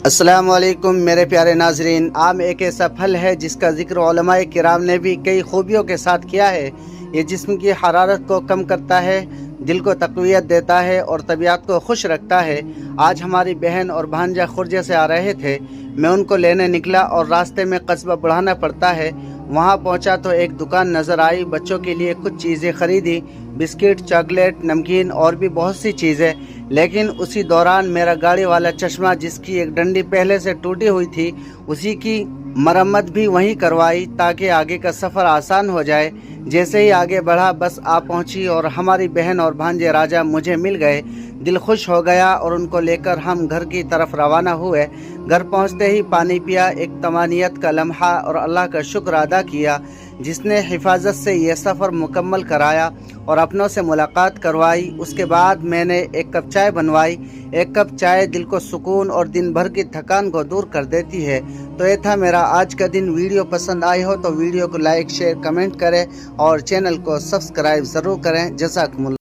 السلام علیکم میرے پیارے ناظرین، آم ایک ایسا پھل ہے جس کا ذکر علماء کرام نے بھی کئی خوبیوں کے ساتھ کیا ہے۔ یہ جسم کی حرارت کو کم کرتا ہے، دل کو تقویت دیتا ہے اور طبیعت کو خوش رکھتا ہے۔ آج ہماری بہن اور بھانجا خرجے سے آ رہے تھے، میں ان کو لینے نکلا اور راستے میں قصبہ بڑھانا پڑتا ہے۔ وہاں پہنچا تو ایک دکان نظر آئی، بچوں کے لیے کچھ چیزیں خریدی، بسکٹ، چاکلیٹ، نمکین اور بھی بہت سی چیزیں۔ لیکن اسی دوران میرا گاڑی والا چشمہ، جس کی ایک ڈنڈی پہلے سے ٹوٹی ہوئی تھی، اسی کی مرمت بھی وہیں کروائی تاکہ آگے کا سفر آسان ہو جائے۔ جیسے ہی آگے بڑھا، بس آ پہنچی اور ہماری بہن اور بھانجے راجہ مجھے مل گئے۔ دل خوش ہو گیا اور ان کو لے کر ہم گھر کی طرف روانہ ہوئے۔ گھر پہنچتے ہی پانی پیا، ایک طمانینت کا لمحہ اور اللہ کا شکر ادا کیا جس نے حفاظت سے یہ سفر مکمل کرایا اور اپنوں سے ملاقات کروائی۔ اس کے بعد میں نے ایک کپ چائے بنوائی۔ ایک کپ چائے دل کو سکون اور دن بھر کی تھکان کو دور کر دیتی ہے۔ تو یہ تھا میرا آج کا دن۔ ویڈیو پسند آئی ہو تو ویڈیو کو لائک، شیئر، کمنٹ کریں اور چینل کو سبسکرائب ضرور کریں۔ جزاکم اللہ۔